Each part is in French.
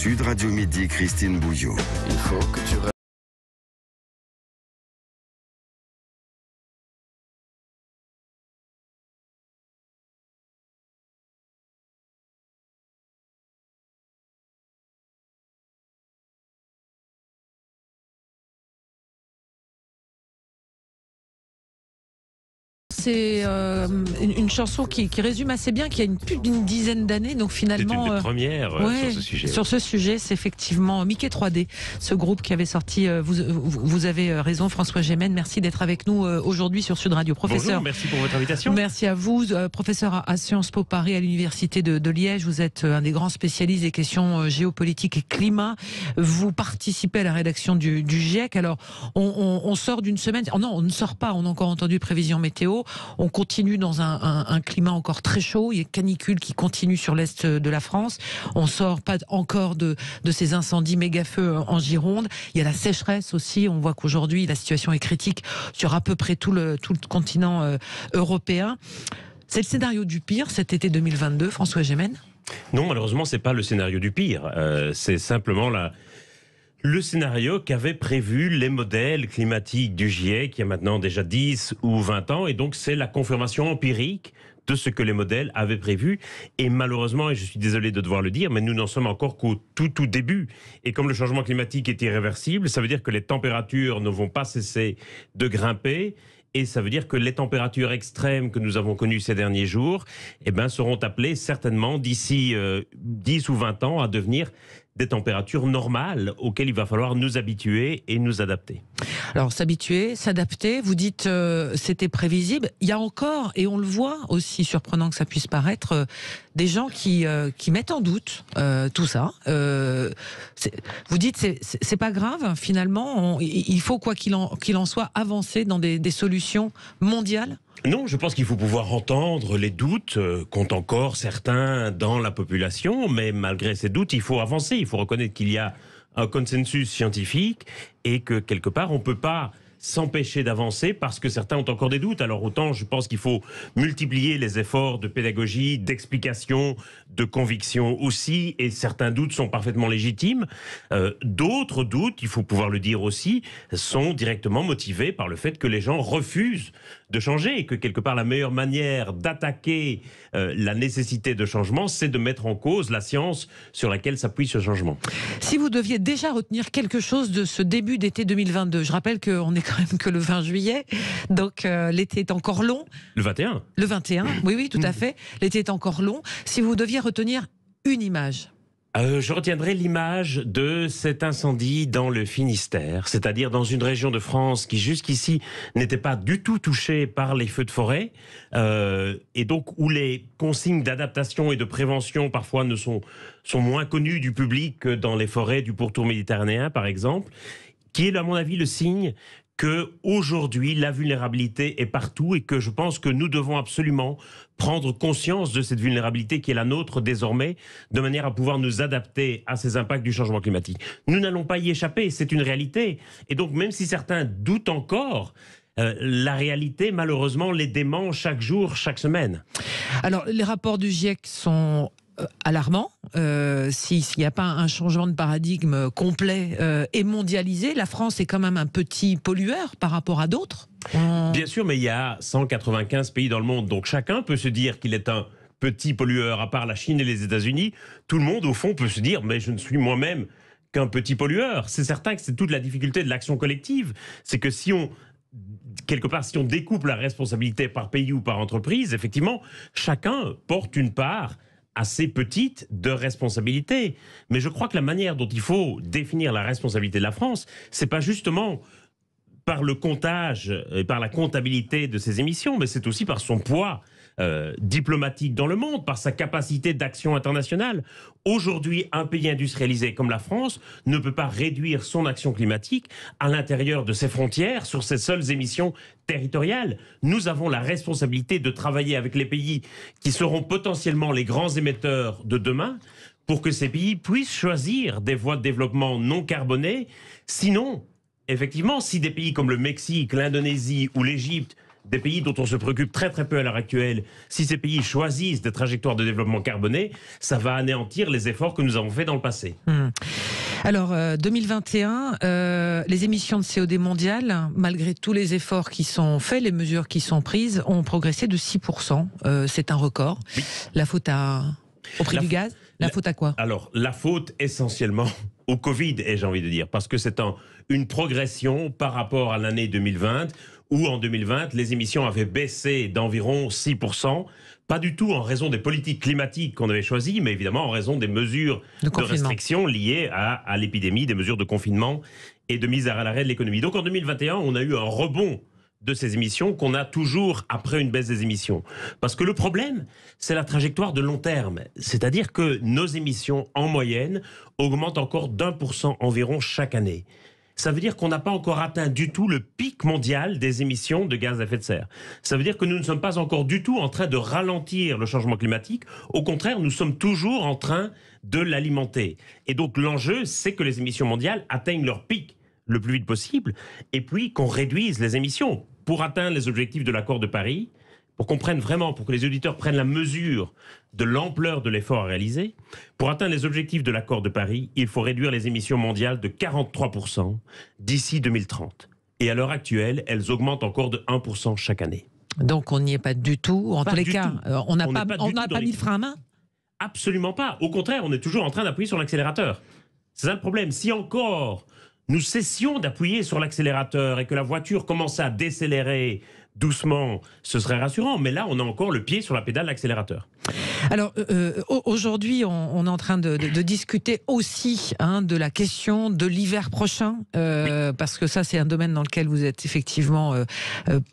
Sud Radio Midi, Christine Bouillot. Il faut que tu C'est une chanson qui résume assez bien, qui a plus d'une dizaine d'années, donc finalement... C'est une des premières sur ce sujet. Sur ce sujet, c'est effectivement Mickey 3D, ce groupe qui avait sorti... Vous avez raison, François Gémen, merci d'être avec nous aujourd'hui sur Sud Radio. Professeur, bonjour, merci pour votre invitation. Merci à vous, professeur à Sciences Po Paris, à l'Université de Liège. Vous êtes un des grands spécialistes des questions géopolitiques et climat. Vous participez à la rédaction du GIEC. Alors, on sort d'une semaine... Oh non, on ne sort pas, on a encore entendu prévision météo. On continue dans un climat encore très chaud. Il y a canicule qui continue sur l'est de la France. On sort pas encore de ces incendies méga-feux en Gironde. Il y a la sécheresse aussi. On voit qu'aujourd'hui, la situation est critique sur à peu près tout le continent européen. C'est le scénario du pire cet été 2022, François Gémen ? Non, malheureusement, c'est pas le scénario du pire. C'est simplement le scénario qu'avaient prévu les modèles climatiques du GIEC il y a maintenant déjà 10 ou 20 ans. Et donc, c'est la confirmation empirique de ce que les modèles avaient prévu. Et malheureusement, et je suis désolé de devoir le dire, mais nous n'en sommes encore qu'au tout début. Et comme le changement climatique est irréversible, ça veut dire que les températures ne vont pas cesser de grimper. Et ça veut dire que les températures extrêmes que nous avons connues ces derniers jours seront appelées certainement d'ici 10 ou 20 ans à devenir des températures normales auxquelles il va falloir nous habituer et nous adapter. Alors s'habituer, s'adapter, vous dites c'était prévisible. Il y a encore, et on le voit aussi, surprenant que ça puisse paraître, des gens qui mettent en doute tout ça. Vous dites c'est pas grave finalement, il faut quoi qu'il en soit avancer dans des solutions mondiales. Non, je pense qu'il faut pouvoir entendre les doutes qu'ont encore certains dans la population, mais malgré ces doutes, il faut avancer, il faut reconnaître qu'il y a un consensus scientifique et que quelque part, on ne peut pas s'empêcher d'avancer parce que certains ont encore des doutes. Alors autant je pense qu'il faut multiplier les efforts de pédagogie, d'explication, de conviction aussi, et certains doutes sont parfaitement légitimes. D'autres doutes, il faut pouvoir le dire aussi, sont directement motivés par le fait que les gens refusent de changer et que quelque part la meilleure manière d'attaquer la nécessité de changement, c'est de mettre en cause la science sur laquelle s'appuie ce changement. Si vous deviez déjà retenir quelque chose de ce début d'été 2022, je rappelle qu'on est quand même que le 20 juillet, donc l'été est encore long. Le 21. Le 21, oui, tout à fait. L'été est encore long. Si vous deviez retenir une image. Je retiendrai l'image de cet incendie dans le Finistère, c'est-à-dire dans une région de France qui jusqu'ici n'était pas du tout touchée par les feux de forêt, et donc où les consignes d'adaptation et de prévention parfois sont moins connues du public que dans les forêts du pourtour méditerranéen par exemple, qui est à mon avis le signe que aujourd'hui la vulnérabilité est partout et que je pense que nous devons absolument prendre conscience de cette vulnérabilité qui est la nôtre désormais, de manière à pouvoir nous adapter à ces impacts du changement climatique. Nous n'allons pas y échapper, c'est une réalité. Et donc même si certains doutent encore, la réalité malheureusement les dément chaque jour, chaque semaine. Alors les rapports du GIEC sont alarmant. S'il n'y a pas un changement de paradigme complet et mondialisé, la France est quand même un petit pollueur par rapport à d'autres. Bien sûr, mais il y a 195 pays dans le monde, donc chacun peut se dire qu'il est un petit pollueur, à part la Chine et les États-Unis. Tout le monde, au fond, peut se dire « mais je ne suis moi-même qu'un petit pollueur ». C'est certain que c'est toute la difficulté de l'action collective. C'est que si on découpe la responsabilité par pays ou par entreprise, effectivement, chacun porte une part assez petite de responsabilité. Mais je crois que la manière dont il faut définir la responsabilité de la France, c'est pas justement par le comptage et par la comptabilité de ses émissions, mais c'est aussi par son poids diplomatique dans le monde, par sa capacité d'action internationale. Aujourd'hui, un pays industrialisé comme la France ne peut pas réduire son action climatique à l'intérieur de ses frontières sur ses seules émissions territoriales. Nous avons la responsabilité de travailler avec les pays qui seront potentiellement les grands émetteurs de demain pour que ces pays puissent choisir des voies de développement non carbonées. Sinon, effectivement, si des pays comme le Mexique, l'Indonésie ou l'Égypte, des pays dont on se préoccupe très très peu à l'heure actuelle, si ces pays choisissent des trajectoires de développement carboné, ça va anéantir les efforts que nous avons faits dans le passé. Alors, 2021, les émissions de CO2 mondiales, malgré tous les efforts qui sont faits, les mesures qui sont prises, ont progressé de 6%. C'est un record. Oui. La faute au prix du gaz? La faute à quoi? Alors, la faute essentiellement au Covid, j'ai envie de dire, parce que c'est une progression par rapport à l'année 2020, où en 2020, les émissions avaient baissé d'environ 6%, pas du tout en raison des politiques climatiques qu'on avait choisies, mais évidemment en raison des mesures de restriction liées à l'épidémie, des mesures de confinement et de mise à l'arrêt de l'économie. Donc en 2021, on a eu un rebond de ces émissions qu'on a toujours après une baisse des émissions. Parce que le problème, c'est la trajectoire de long terme. C'est-à-dire que nos émissions, en moyenne, augmentent encore d'1% environ chaque année. Ça veut dire qu'on n'a pas encore atteint du tout le pic mondial des émissions de gaz à effet de serre. Ça veut dire que nous ne sommes pas encore du tout en train de ralentir le changement climatique. Au contraire, nous sommes toujours en train de l'alimenter. Et donc l'enjeu, c'est que les émissions mondiales atteignent leur pic le plus vite possible, et puis qu'on réduise les émissions pour atteindre les objectifs de l'accord de Paris, pour qu'on prenne vraiment, pour que les auditeurs prennent la mesure de l'ampleur de l'effort à réaliser. Pour atteindre les objectifs de l'accord de Paris, il faut réduire les émissions mondiales de 43% d'ici 2030. Et à l'heure actuelle, elles augmentent encore de 1% chaque année. Donc on n'y est pas du tout. En tous les cas, on n'a pas mis le frein à main? Absolument pas. Au contraire, on est toujours en train d'appuyer sur l'accélérateur. C'est ça le problème. Si encore nous cessions d'appuyer sur l'accélérateur et que la voiture commençait à décélérer doucement, ce serait rassurant. Mais là, on a encore le pied sur la pédale d'accélérateur. Alors, aujourd'hui, on est en train de discuter aussi de la question de l'hiver prochain, parce que ça, c'est un domaine dans lequel vous êtes effectivement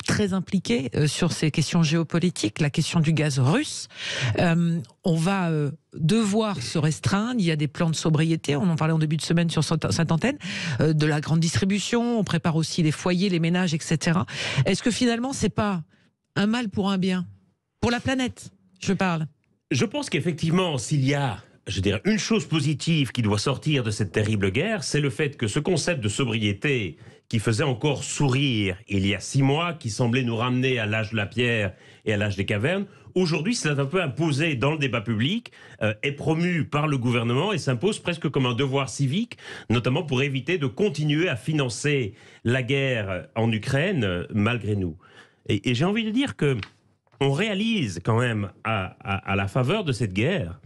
très impliqué sur ces questions géopolitiques, la question du gaz russe. On va devoir se restreindre. Il y a des plans de sobriété, on en parlait en début de semaine sur cette antenne, de la grande distribution, on prépare aussi les foyers, les ménages, etc. Est-ce que finalement, c'est pas un mal pour un bien? Pour la planète, je parle. Je pense qu'effectivement, s'il y a, je dirais, une chose positive qui doit sortir de cette terrible guerre, c'est le fait que ce concept de sobriété qui faisait encore sourire il y a 6 mois, qui semblait nous ramener à l'âge de la pierre et à l'âge des cavernes, aujourd'hui, c'est un peu imposé dans le débat public, est promu par le gouvernement et s'impose presque comme un devoir civique, notamment pour éviter de continuer à financer la guerre en Ukraine malgré nous. Et j'ai envie de dire que on réalise quand même, à la faveur de cette guerre,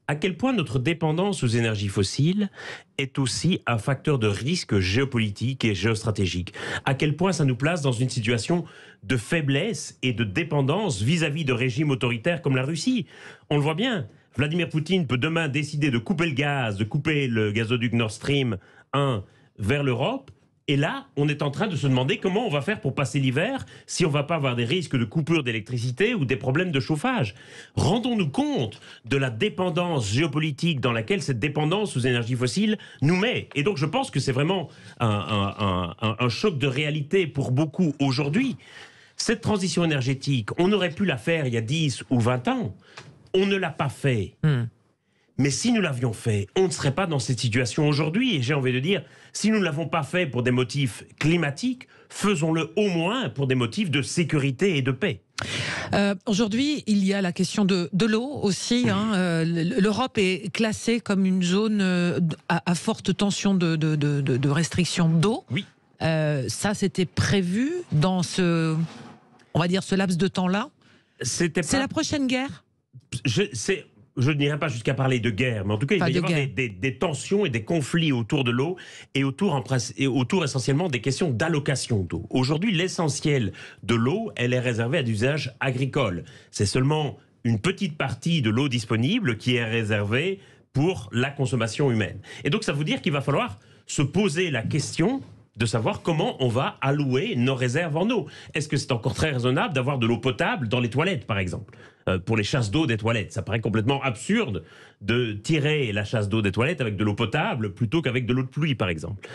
à quel point notre dépendance aux énergies fossiles est aussi un facteur de risque géopolitique et géostratégique. À quel point ça nous place dans une situation de faiblesse et de dépendance vis-à-vis de régimes autoritaires comme la Russie. On le voit bien, Vladimir Poutine peut demain décider de couper le gaz, de couper le gazoduc Nord Stream 1 vers l'Europe. Et là, on est en train de se demander comment on va faire pour passer l'hiver si on ne va pas avoir des risques de coupure d'électricité ou des problèmes de chauffage. Rendons-nous compte de la dépendance géopolitique dans laquelle cette dépendance aux énergies fossiles nous met. Et donc je pense que c'est vraiment un choc de réalité pour beaucoup aujourd'hui. Cette transition énergétique, on aurait pu la faire il y a 10 ou 20 ans. On ne l'a pas fait. Mais si nous l'avions fait, on ne serait pas dans cette situation aujourd'hui. Et j'ai envie de dire, si nous ne l'avons pas fait pour des motifs climatiques, faisons-le au moins pour des motifs de sécurité et de paix. Aujourd'hui, il y a la question de l'eau aussi. L'Europe est classée comme une zone à forte tension de restriction d'eau. Oui. Ça, c'était prévu dans ce laps de temps-là. C'est la prochaine guerre. Je n'irai pas jusqu'à parler de guerre, mais en tout cas, il va y avoir des tensions et des conflits autour de l'eau et autour essentiellement des questions d'allocation d'eau. Aujourd'hui, l'essentiel de l'eau, elle est réservée à des usages agricoles. C'est seulement une petite partie de l'eau disponible qui est réservée pour la consommation humaine. Et donc, ça veut dire qu'il va falloir se poser la question de savoir comment on va allouer nos réserves en eau. Est-ce que c'est encore très raisonnable d'avoir de l'eau potable dans les toilettes, par exemple, pour les chasses d'eau des toilettes? Ça paraît complètement absurde de tirer la chasse d'eau des toilettes avec de l'eau potable plutôt qu'avec de l'eau de pluie, par exemple.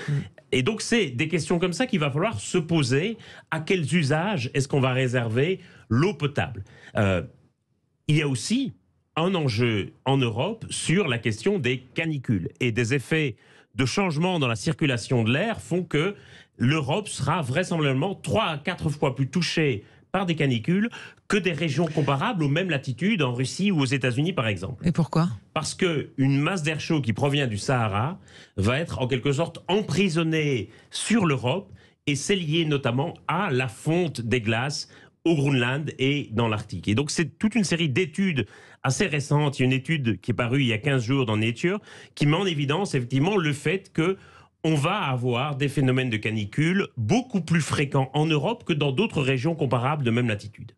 Et donc, c'est des questions comme ça qu'il va falloir se poser. À quels usages est-ce qu'on va réserver l'eau potable? Il y a aussi un enjeu en Europe sur la question des canicules et des effets de changement dans la circulation de l'air font que l'Europe sera vraisemblablement 3 à 4 fois plus touchée par des canicules que des régions comparables aux mêmes latitudes en Russie ou aux États-Unis par exemple. Et pourquoi ? Parce qu'une masse d'air chaud qui provient du Sahara va être en quelque sorte emprisonnée sur l'Europe, et c'est lié notamment à la fonte des glaces au Groenland et dans l'Arctique. Et donc c'est toute une série d'études assez récentes. Il y a une étude qui est parue il y a 15 jours dans Nature qui met en évidence effectivement le fait que on va avoir des phénomènes de canicule beaucoup plus fréquents en Europe que dans d'autres régions comparables de même latitude.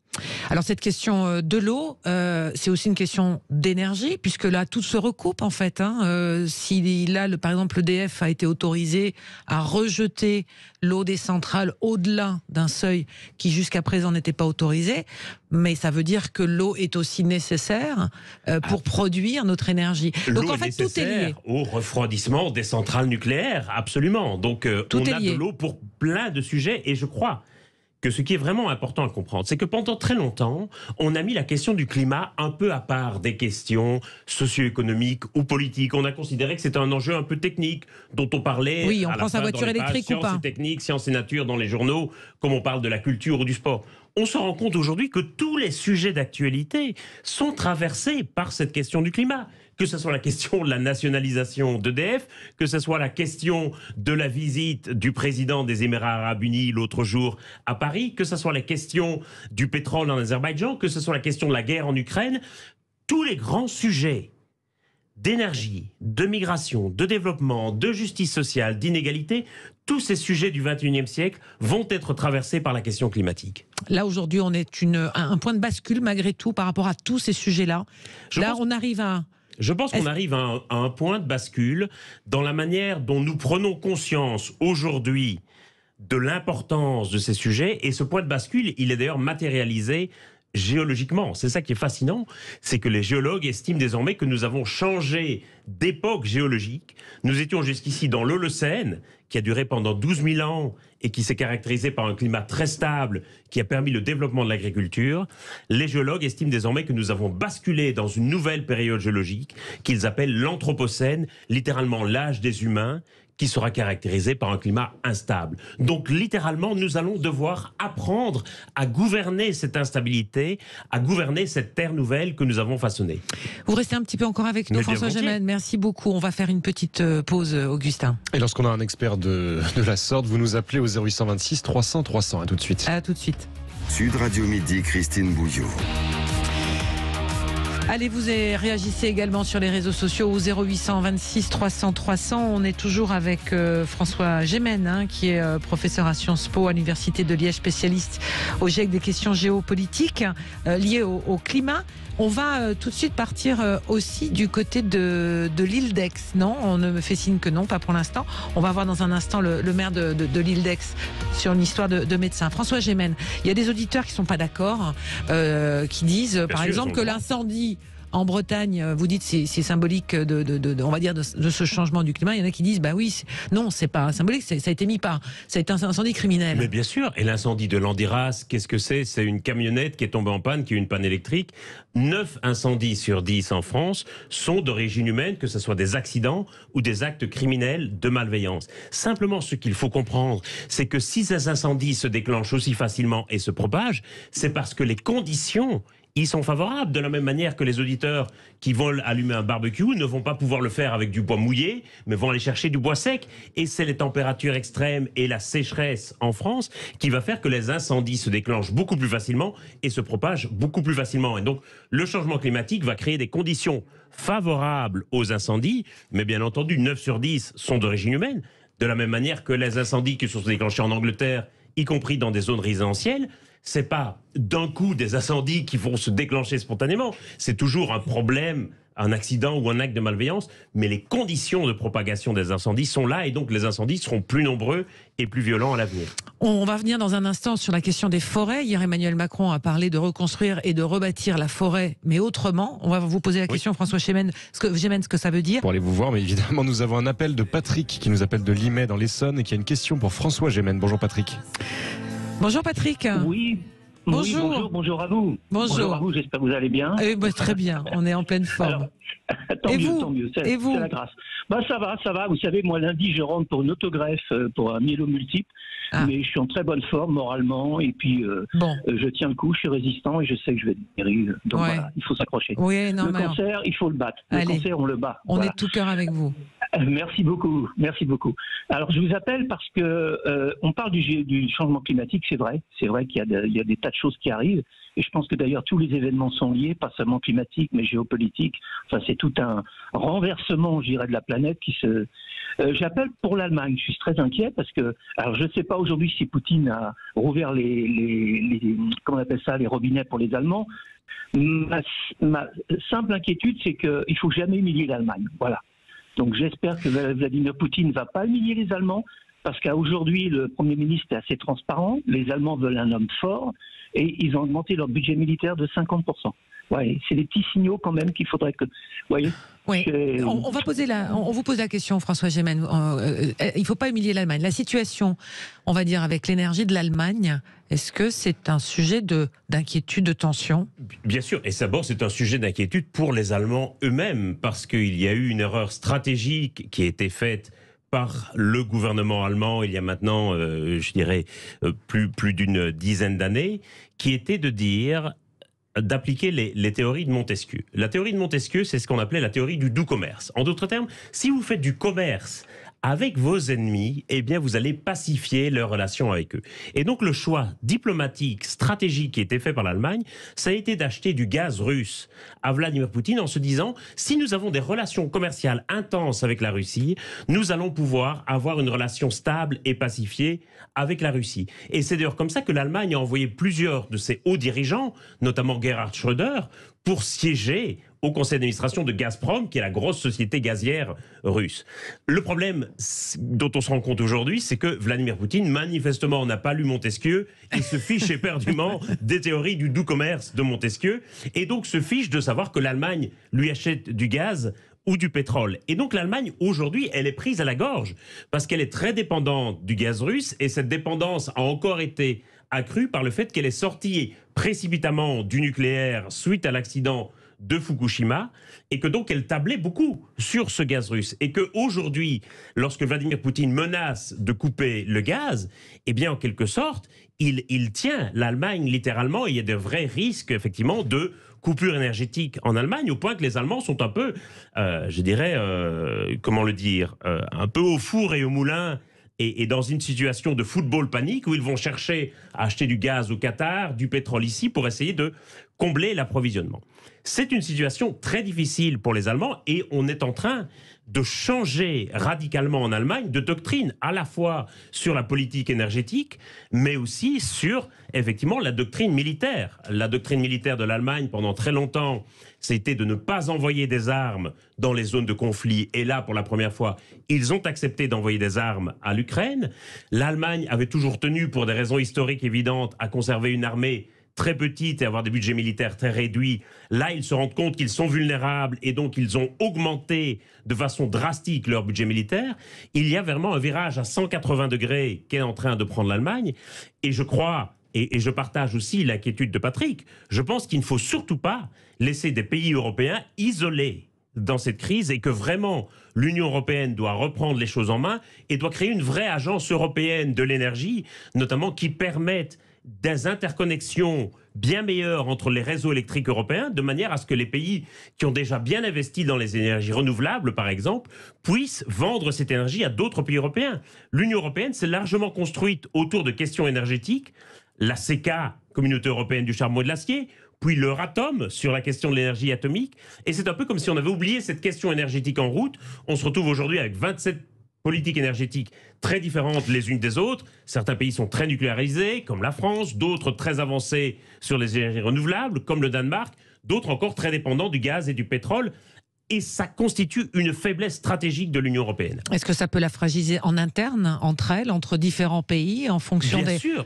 Alors cette question de l'eau, c'est aussi une question d'énergie, puisque là tout se recoupe en fait. Si là, par exemple, l'EDF a été autorisé à rejeter l'eau des centrales au-delà d'un seuil qui jusqu'à présent n'était pas autorisé, mais ça veut dire que l'eau est aussi nécessaire pour produire notre énergie. Donc en fait tout est lié. Au refroidissement des centrales nucléaires, absolument. Donc on a de l'eau pour plein de sujets, et je crois que ce qui est vraiment important à comprendre, c'est que pendant très longtemps, on a mis la question du climat un peu à part des questions socio-économiques ou politiques. On a considéré que c'était un enjeu un peu technique, dont on parlait oui, on prend sa voiture électrique ou pas. Sciences et techniques, sciences et nature dans les journaux, comme on parle de la culture ou du sport. On se rend compte aujourd'hui que tous les sujets d'actualité sont traversés par cette question du climat. Que ce soit la question de la nationalisation d'EDF, que ce soit la question de la visite du président des Émirats Arabes Unis l'autre jour à Paris, que ce soit la question du pétrole en Azerbaïdjan, que ce soit la question de la guerre en Ukraine, tous les grands sujets d'énergie, de migration, de développement, de justice sociale, d'inégalité, tous ces sujets du XXIe siècle vont être traversés par la question climatique. Là, aujourd'hui, on est un point de bascule, malgré tout, par rapport à tous ces sujets-là. On arrive à... Je pense qu'on arrive à un point de bascule dans la manière dont nous prenons conscience aujourd'hui de l'importance de ces sujets. Et ce point de bascule, il est d'ailleurs matérialisé géologiquement. C'est ça qui est fascinant, c'est que les géologues estiment désormais que nous avons changé d'époque géologique. Nous étions jusqu'ici dans l'Holocène, qui a duré pendant 12 000 ans et qui s'est caractérisé par un climat très stable, qui a permis le développement de l'agriculture. Les géologues estiment désormais que nous avons basculé dans une nouvelle période géologique qu'ils appellent l'Anthropocène, littéralement l'âge des humains, qui sera caractérisé par un climat instable. Donc littéralement, nous allons devoir apprendre à gouverner cette instabilité, à gouverner cette terre nouvelle que nous avons façonnée. Vous restez un petit peu encore avec nous, François Gemène. Merci beaucoup. On va faire une petite pause, Augustin. Et lorsqu'on a un expert de la sorte, vous nous appelez au 0826 300 300. À tout de suite. À tout de suite. Sud Radio Midi, Christine Bouillot. Allez, vous réagissez également sur les réseaux sociaux au 0826 300 300. On est toujours avec François Gemène, qui est professeur à Sciences Po à l'Université de Liège, spécialiste au GIEC des questions géopolitiques liées au climat. On va tout de suite partir aussi du côté de l'île d'Aix. Non, on ne me fait signe que non, pas pour l'instant. On va voir dans un instant le maire de l'île d'Aix sur une histoire de médecin. François Gemène, il y a des auditeurs qui ne sont pas d'accord, qui disent par exemple que l'incendie en Bretagne, vous dites c'est symbolique on va dire de ce changement du climat. Il y en a qui disent bah oui, non, c'est pas symbolique, ça a été ça a été un incendie criminel. Mais bien sûr, et l'incendie de Landiras, qu'est-ce que c'est? C'est une camionnette qui est tombée en panne, qui a eu une panne électrique. 9 incendies sur 10 en France sont d'origine humaine, que ce soit des accidents ou des actes criminels de malveillance. Simplement, ce qu'il faut comprendre, c'est que si ces incendies se déclenchent aussi facilement et se propagent, c'est parce que les conditions ils sont favorables, de la même manière que les auditeurs qui vont allumer un barbecue ne vont pas pouvoir le faire avec du bois mouillé, mais vont aller chercher du bois sec. Et c'est les températures extrêmes et la sécheresse en France qui va faire que les incendies se déclenchent beaucoup plus facilement et se propagent beaucoup plus facilement. Et donc, le changement climatique va créer des conditions favorables aux incendies, mais bien entendu, 9 sur 10 sont d'origine humaine, de la même manière que les incendies qui sont déclenchés en Angleterre, y compris dans des zones résidentielles, c'est pas d'un coup des incendies qui vont se déclencher spontanément. C'est toujours un problème, un accident ou un acte de malveillance, mais les conditions de propagation des incendies sont là et donc les incendies seront plus nombreux et plus violents à l'avenir. On va venir dans un instant sur la question des forêts. Hier, Emmanuel Macron a parlé de reconstruire et de rebâtir la forêt, mais autrement. On va vous poser la question, François Gemène, ce que ça veut dire. Pour aller vous voir, mais évidemment, nous avons un appel de Patrick qui nous appelle de Limay dans l'Essonne et qui a une question pour François Gemène. Bonjour Patrick. Bonjour Patrick. Oui, Bonjour. Oui, bonjour à vous. Bonjour À vous, j'espère que vous allez bien. Très bien, on est en pleine forme. Alors, tant mieux, c'est la grâce. Ça va. Vous savez, moi, lundi, je rentre pour une autogreffe pour un myélome multiple. Mais je suis en très bonne forme moralement. Et puis, je tiens le coup, je suis résistant et je sais que je vais guérir. Donc voilà, il faut s'accrocher. Oui, le cancer, il faut le battre. Le cancer, on le bat. On est de tout cœur avec vous. Merci beaucoup. Alors, je vous appelle parce que on parle du changement climatique, c'est vrai qu'il y a des tas de choses qui arrivent. Et je pense que d'ailleurs tous les événements sont liés, pas seulement climatiques, mais géopolitiques. Enfin, c'est tout un renversement, je dirais, de la planète qui se. J'appelle pour l'Allemagne. Je suis très inquiet parce que, alors je ne sais pas aujourd'hui si Poutine a rouvert comment on appelle ça, les robinets pour les Allemands. Ma simple inquiétude, c'est qu'il ne faut jamais humilier l'Allemagne. Voilà. Donc j'espère que Vladimir Poutine ne va pas humilier les Allemands, parce qu'aujourd'hui, le Premier ministre est assez transparent. Les Allemands veulent un homme fort et ils ont augmenté leur budget militaire de 50%. Ouais, c'est des petits signaux quand même qu'il faudrait que... Vous voyez, oui. On vous pose la question, François Gemenne. Il ne faut pas humilier l'Allemagne. La situation, on va dire, avec l'énergie de l'Allemagne, est-ce que c'est un sujet d'inquiétude, de tension? Bien sûr, et d'abord c'est un sujet d'inquiétude pour les Allemands eux-mêmes, parce qu'il y a eu une erreur stratégique qui a été faite par le gouvernement allemand il y a maintenant, je dirais, plus d'une dizaine d'années, qui était d'appliquer les théories de Montesquieu. La théorie de Montesquieu, c'est ce qu'on appelait la théorie du doux commerce. En d'autres termes, si vous faites du commerce avec vos ennemis, eh bien, vous allez pacifier leurs relations avec eux. Et donc, le choix diplomatique, stratégique qui a été fait par l'Allemagne, ça a été d'acheter du gaz russe à Vladimir Poutine en se disant, si nous avons des relations commerciales intenses avec la Russie, nous allons pouvoir avoir une relation stable et pacifiée avec la Russie. Et c'est d'ailleurs comme ça que l'Allemagne a envoyé plusieurs de ses hauts dirigeants, notamment Gerhard Schröder, pour siéger au conseil d'administration de Gazprom, qui est la grosse société gazière russe. Le problème dont on se rend compte aujourd'hui, c'est que Vladimir Poutine, manifestement, n'a pas lu Montesquieu et se fiche éperdument des théories du doux commerce de Montesquieu, et donc se fiche de savoir que l'Allemagne lui achète du gaz ou du pétrole. Et donc l'Allemagne, aujourd'hui, elle est prise à la gorge, parce qu'elle est très dépendante du gaz russe, et cette dépendance a encore été accrue par le fait qu'elle est sortie précipitamment du nucléaire suite à l'accident de Fukushima, et que donc elle tablait beaucoup sur ce gaz russe. Et qu'aujourd'hui, lorsque Vladimir Poutine menace de couper le gaz, eh bien en quelque sorte, il tient l'Allemagne littéralement, et il y a de vrais risques effectivement de coupure énergétique en Allemagne, au point que les Allemands sont un peu, je dirais, comment le dire, un peu au four et au moulin, et dans une situation de football panique où ils vont chercher à acheter du gaz au Qatar, du pétrole ici, pour essayer de combler l'approvisionnement. C'est une situation très difficile pour les Allemands, et on est en train de changer radicalement en Allemagne de doctrine, à la fois sur la politique énergétique, mais aussi sur, effectivement, la doctrine militaire. La doctrine militaire de l'Allemagne, pendant très longtemps, c'était de ne pas envoyer des armes dans les zones de conflit. Et là, pour la première fois, ils ont accepté d'envoyer des armes à l'Ukraine. L'Allemagne avait toujours tenu, pour des raisons historiques évidentes, à conserver une armée très petite et avoir des budgets militaires très réduits. Là, ils se rendent compte qu'ils sont vulnérables, et donc ils ont augmenté de façon drastique leur budget militaire. Il y a vraiment un virage à 180 degrés qu'est en train de prendre l'Allemagne. Et je crois, et je partage aussi l'inquiétude de Patrick, je pense qu'il ne faut surtout pas laisser des pays européens isolés dans cette crise, et que vraiment l'Union européenne doit reprendre les choses en main et doit créer une vraie agence européenne de l'énergie, notamment qui permette des interconnexions bien meilleures entre les réseaux électriques européens, de manière à ce que les pays qui ont déjà bien investi dans les énergies renouvelables, par exemple, puissent vendre cette énergie à d'autres pays européens. L'Union européenne s'est largement construite autour de questions énergétiques, la CECA, Communauté européenne du charbon et de l'acier, puis l'Euratom sur la question de l'énergie atomique, et c'est un peu comme si on avait oublié cette question énergétique en route. On se retrouve aujourd'hui avec 27 politiques énergétiques très différentes les unes des autres. Certains pays sont très nucléarisés, comme la France, d'autres très avancés sur les énergies renouvelables, comme le Danemark, d'autres encore très dépendants du gaz et du pétrole. Et ça constitue une faiblesse stratégique de l'Union européenne. Est-ce que ça peut la fragiliser en interne, entre elles, entre différents pays, en fonction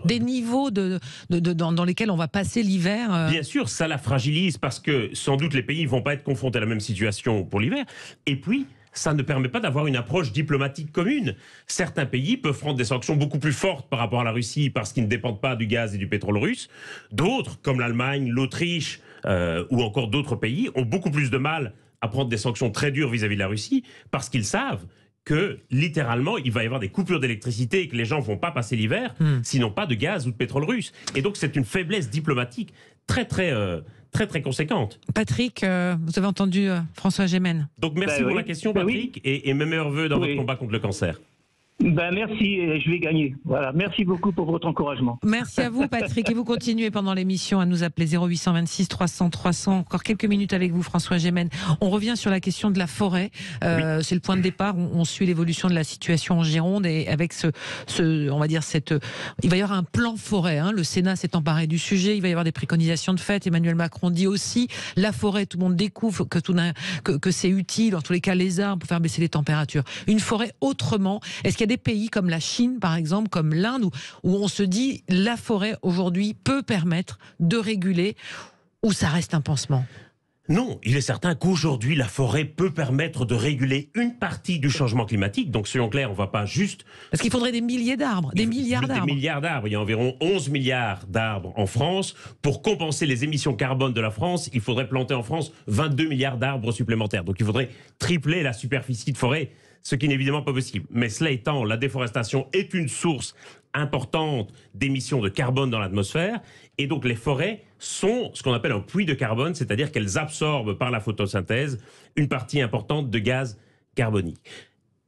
des niveaux dans lesquels on va passer l'hiver Bien sûr, ça la fragilise, parce que sans doute les pays ne vont pas être confrontés à la même situation pour l'hiver. Et puis, ça ne permet pas d'avoir une approche diplomatique commune. Certains pays peuvent prendre des sanctions beaucoup plus fortes par rapport à la Russie parce qu'ils ne dépendent pas du gaz et du pétrole russe. D'autres, comme l'Allemagne, l'Autriche ou encore d'autres pays, ont beaucoup plus de mal à prendre des sanctions très dures vis-à-vis de la Russie parce qu'ils savent que littéralement il va y avoir des coupures d'électricité et que les gens ne vont pas passer l'hiver s'ils n'ont pas de gaz ou de pétrole russe. Et donc c'est une faiblesse diplomatique très conséquente. Patrick, vous avez entendu François Gémen. Donc merci pour la question, Patrick, et mes meilleurs voeux dans votre combat contre le cancer. Merci, et je vais gagner. Voilà, merci beaucoup pour votre encouragement. Merci à vous, Patrick, et vous continuez pendant l'émission à nous appeler 0826 300 300. Encore quelques minutes avec vous, François Gémen. On revient sur la question de la forêt. C'est le point de départ. On suit l'évolution de la situation en Gironde et avec on va dire il va y avoir un plan forêt. Le Sénat s'est emparé du sujet. Il va y avoir des préconisations de fait. Emmanuel Macron dit aussi la forêt. Tout le monde découvre que c'est utile. En tous les cas, les arbres pour faire baisser les températures. Une forêt autrement. Est-ce qu'il y a des pays comme la Chine, par exemple, comme l'Inde, où on se dit la forêt aujourd'hui peut permettre de réguler, ou ça reste un pansement? Non, il est certain qu'aujourd'hui, la forêt peut permettre de réguler une partie du changement climatique. Donc, soyons clairs, on ne va pas juste... Parce qu'il faudrait des milliers d'arbres, des milliards d'arbres. Des milliards d'arbres. Il y a environ 11 milliards d'arbres en France. Pour compenser les émissions carbone de la France, il faudrait planter en France 22 milliards d'arbres supplémentaires. Donc, il faudrait tripler la superficie de forêt, ce qui n'est évidemment pas possible. Mais cela étant, la déforestation est une source importante d'émissions de carbone dans l'atmosphère. Et donc les forêts sont ce qu'on appelle un puits de carbone, c'est-à-dire qu'elles absorbent par la photosynthèse une partie importante de gaz carbonique.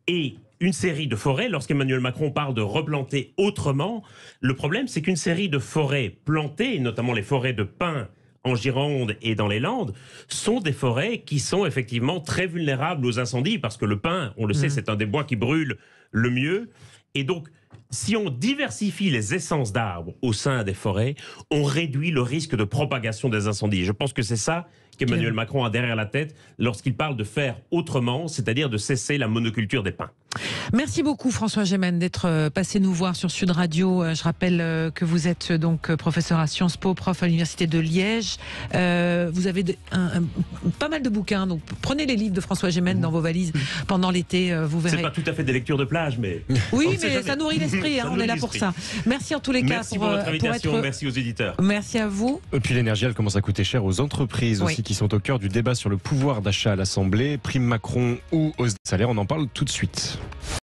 Et une série de forêts, lorsqu'Emmanuel Macron parle de replanter autrement, le problème c'est qu'une série de forêts plantées, notamment les forêts de pins en Gironde et dans les Landes, sont des forêts qui sont effectivement très vulnérables aux incendies, parce que le pin, on le sait, c'est un des bois qui brûle le mieux. Et donc, si on diversifie les essences d'arbres au sein des forêts, on réduit le risque de propagation des incendies. Je pense que c'est ça qu'Emmanuel Macron a derrière la tête lorsqu'il parle de faire autrement, c'est-à-dire de cesser la monoculture des pins. Merci beaucoup François Gémen d'être passé nous voir sur Sud Radio. Je rappelle que vous êtes donc professeur à Sciences Po, prof à l'Université de Liège. Vous avez pas mal de bouquins, donc prenez les livres de François Gémen dans vos valises pendant l'été, vous verrez. C'est pas tout à fait des lectures de plage, mais... Oui, mais ça nourrit l'esprit, on est là pour ça. Merci en tous les cas. Merci pour votre invitation, merci aux éditeurs. Merci à vous. Et puis l'énergie, elle commence à coûter cher aux entreprises aussi, qui sont au cœur du débat sur le pouvoir d'achat à l'Assemblée. Prime Macron ou hausse des salaires, on en parle tout de suite.